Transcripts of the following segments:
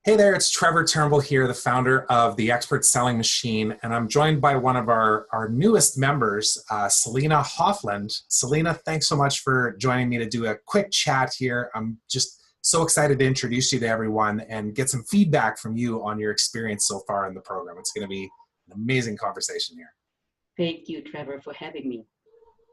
Hey there, it's Trevor Turnbull here, the founder of the Expert Selling Machine, and I'm joined by one of our newest members, Selina Hoflund. Selina, thanks so much for joining me to do a quick chat here. I'm just so excited to introduce you to everyone and get some feedback from you on your experience so far in the program. It's going to be an amazing conversation here. Thank you, Trevor, for having me.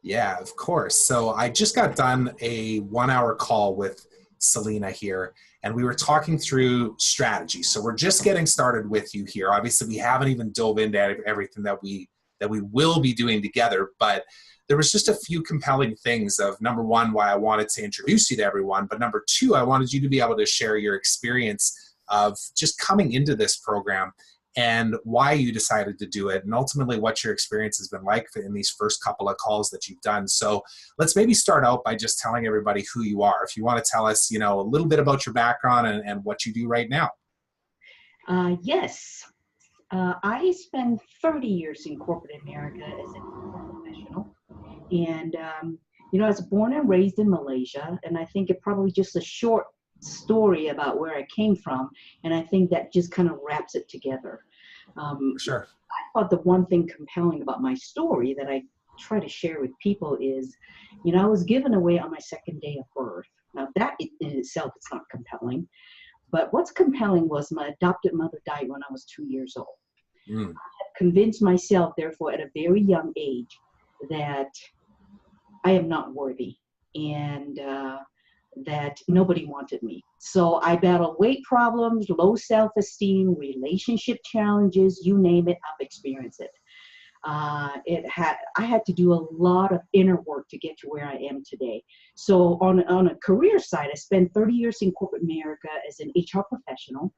Yeah, of course. So I just got done a 1-hour call with Selina here, and we were talking through strategy. So we're just getting started with you here. Obviously, we haven't even dove into everything that we will be doing together, but there was just a few compelling things of, number one, why I wanted to introduce you to everyone, but number two, I wanted you to be able to share your experience of just coming into this program and why you decided to do it, and ultimately what your experience has been like in these first couple of calls that you've done. So let's maybe start out by just telling everybody who you are. If you want to tell us, a little bit about your background and what you do right now. Yes. I spent 30 years in corporate America as a professional. And, I was born and raised in Malaysia, and I think it probably just a short story about where I came from, and I think that just kind of wraps it together. Sure. I thought the one thing compelling about my story that I try to share with people is, I was given away on my second day of birth. Now that in itself is not compelling, but what's compelling was my adopted mother died when I was 2 years old. I had convinced myself, therefore, at a very young age that I am not worthy, and that nobody wanted me. So I battled weight problems, low self-esteem, relationship challenges, you name it, I've experienced it. I had to do a lot of inner work to get to where I am today. So on a career side, I spent 30 years in corporate America as an HR professional.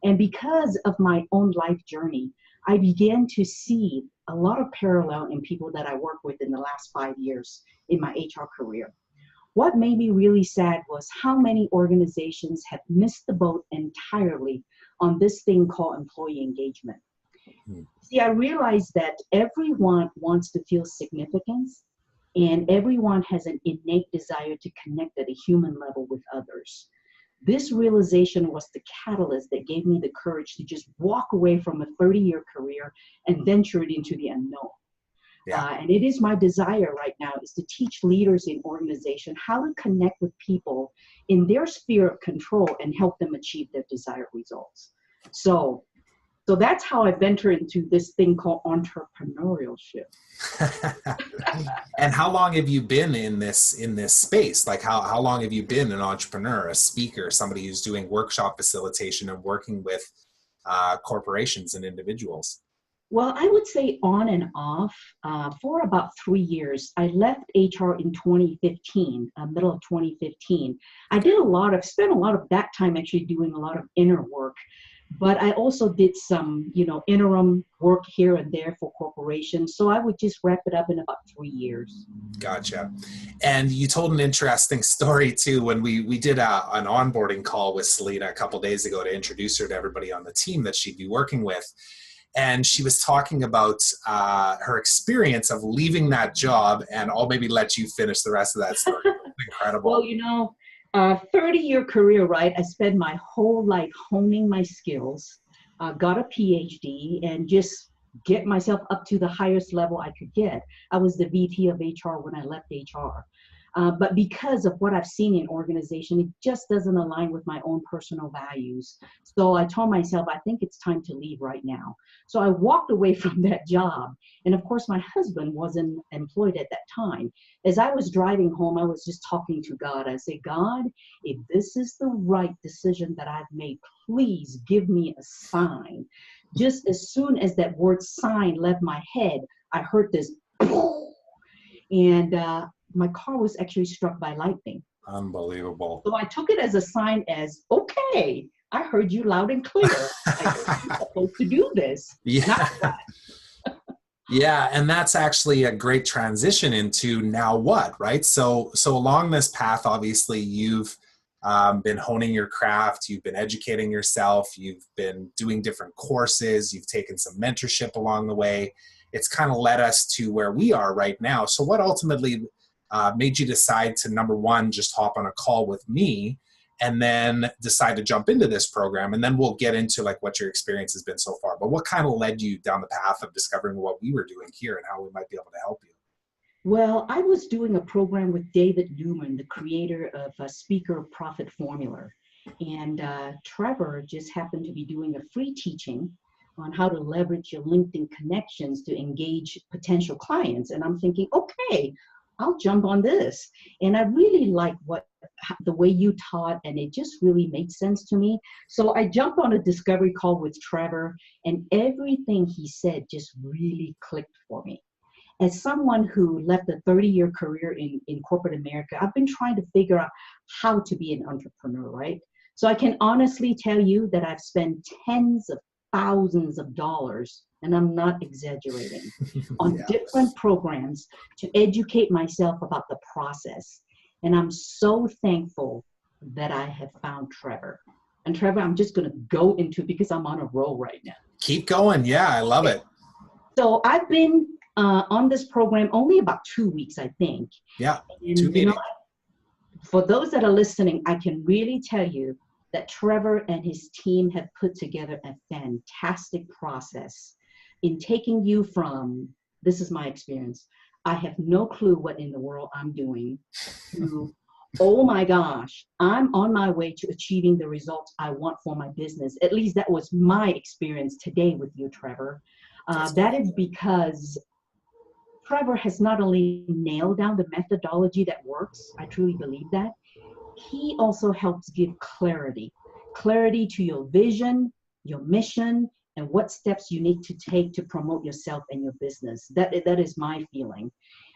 And because of my own life journey, I began to see a lot of parallel in people that I work with in the last 5 years in my HR career. What made me really sad was how many organizations have missed the boat entirely on this thing called employee engagement. See, I realized that everyone wants to feel significance, and everyone has an innate desire to connect at a human level with others. This realization was the catalyst that gave me the courage to just walk away from a 30-year career and venture it into the unknown. Yeah. And it is my desire right now is to teach leaders in organization how to connect with people in their sphere of control and help them achieve their desired results. So that's how I venture into this thing called entrepreneurship. And how long have you been in this space? Like how long have you been an entrepreneur, a speaker, somebody who's doing workshop facilitation and working with corporations and individuals? Well, I would say on and off for about 3 years. I left HR in 2015, middle of 2015. I spent a lot of that time actually doing a lot of inner work, but I also did some, interim work here and there for corporations. So I would just wrap it up in about 3 years. Gotcha. And you told an interesting story too when we did an onboarding call with Selina a couple days ago to introduce her to everybody on the team that she'd be working with. And she was talking about her experience of leaving that job, and I'll maybe let you finish the rest of that story. Incredible. Well, 30-year career, right? I spent my whole life honing my skills, got a PhD, and just get myself up to the highest level I could get. I was the VP of HR when I left HR. But because of what I've seen in organization, it just doesn't align with my own personal values. So I told myself, I think it's time to leave right now. So I walked away from that job. And of course, my husband wasn't employed at that time. As I was driving home, I was just talking to God. I said, God, if this is the right decision that I've made, please give me a sign. Just as soon as that word sign left my head, I heard this, and my car was actually struck by lightning. Unbelievable. So I took it as a sign as, okay, I heard you loud and clear. I'm supposed to do this. Yeah. Yeah, and that's actually a great transition into now what, right? So along this path, obviously, you've been honing your craft, you've been educating yourself, you've been doing different courses, you've taken some mentorship along the way. It's kind of led us to where we are right now. So what ultimately made you decide to, number one, just hop on a call with me and then decide to jump into this program. And then we'll get into like what your experience has been so far. But what kind of led you down the path of discovering what we were doing here and how we might be able to help you? Well, I was doing a program with David Newman, the creator of Speaker Profit Formula. And Trevor just happened to be doing a free teaching on how to leverage your LinkedIn connections to engage potential clients. And I'm thinking, okay, I'll jump on this. And I really like the way you taught, and it just really made sense to me. So I jumped on a discovery call with Trevor, and everything he said just really clicked for me. As someone who left a 30-year career in corporate America, I've been trying to figure out how to be an entrepreneur, right? So I can honestly tell you that I've spent tens of thousands of dollars, and I'm not exaggerating, on different programs to educate myself about the process. And I'm so thankful that I have found Trevor. And Trevor, I'm just going to go into, because I'm on a roll right now. Keep going. Yeah, I love it. So I've been on this program only about 2 weeks, I think. Yeah, and, 2 meetings. For those that are listening, I can really tell you that Trevor and his team have put together a fantastic process in taking you from, this is my experience, I have no clue what in the world I'm doing, to, oh my gosh, I'm on my way to achieving the results I want for my business. At least that was my experience today with you, Trevor. That is because Trevor has not only nailed down the methodology that works, I truly believe that, he also helps give clarity to your vision, your mission, and what steps you need to take to promote yourself and your business. That is my feeling.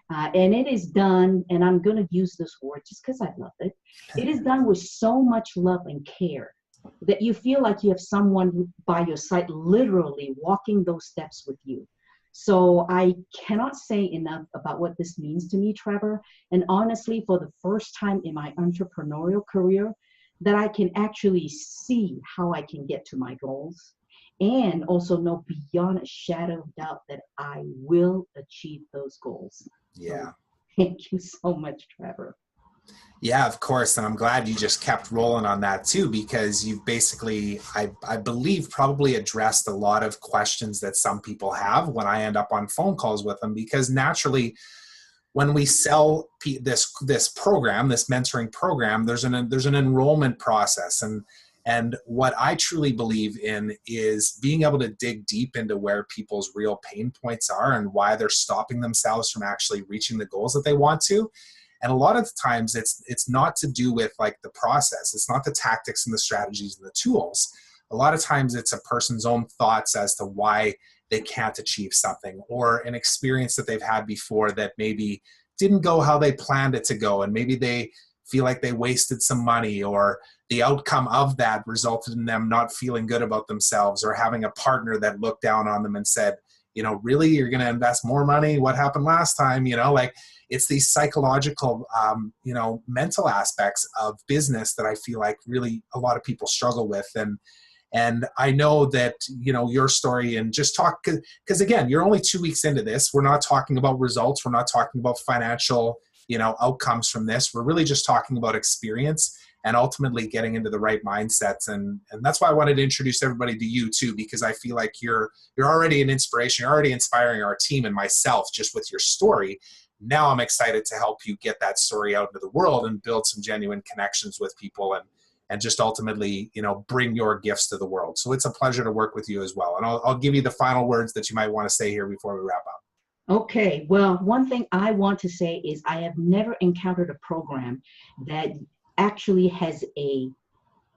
And it is done, and I'm going to use this word just because I love it. It is done with so much love and care that you feel like you have someone by your side literally walking those steps with you. So I cannot say enough about what this means to me, Trevor. And honestly, for the first time in my entrepreneurial career, that I can actually see how I can get to my goals, and also know beyond a shadow of doubt that I will achieve those goals. Yeah. So thank you so much, Trevor. Yeah, of course. And I'm glad you just kept rolling on that too, because you've basically, I believe, probably addressed a lot of questions that some people have when I end up on phone calls with them. Because naturally, when we sell this program, this mentoring program, there's an enrollment process. And what I truly believe in is being able to dig deep into where people's real pain points are and why they're stopping themselves from actually reaching the goals that they want to. And a lot of the times it's not to do with like the process. It's not the tactics and the strategies and the tools. A lot of times it's a person's own thoughts as to why they can't achieve something, or an experience that they've had before that maybe didn't go how they planned it to go. And maybe they feel like they wasted some money, or the outcome of that resulted in them not feeling good about themselves, or having a partner that looked down on them and said, really, you're going to invest more money? What happened last time? Like it's these psychological, mental aspects of business that I feel like really a lot of people struggle with. And I know that, your story, and just talk, because again, you're only 2 weeks into this. We're not talking about results. We're not talking about financial, outcomes from this. We're really just talking about experience and ultimately getting into the right mindsets. And that's why I wanted to introduce everybody to you too, because I feel like you're already an inspiration. You're already inspiring our team and myself just with your story. Now I'm excited to help you get that story out into the world and build some genuine connections with people, and just ultimately, bring your gifts to the world. So it's a pleasure to work with you as well. And I'll give you the final words that you might want to say here before we wrap up. Okay, well, one thing I want to say is I have never encountered a program that actually has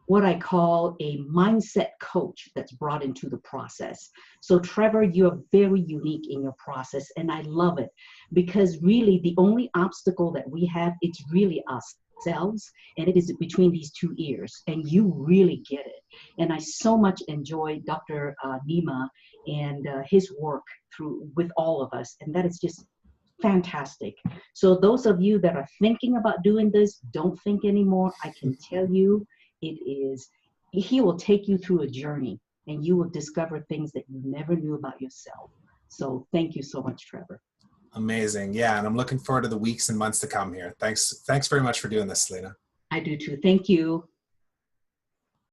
what I call a mindset coach that's brought into the process. So Trevor, you're very unique in your process, and I love it, because really the only obstacle that we have, it's really ourselves, and it is between these two ears, and you really get it. And I so much enjoy Dr. Nima and his work with all of us, and that is just fantastic. So those of you that are thinking about doing this, don't think anymore. I can tell you, he will take you through a journey, and you will discover things that you never knew about yourself. So thank you so much, Trevor. Amazing. Yeah. And I'm looking forward to the weeks and months to come here. Thanks very much for doing this, Selina. I do too. Thank you.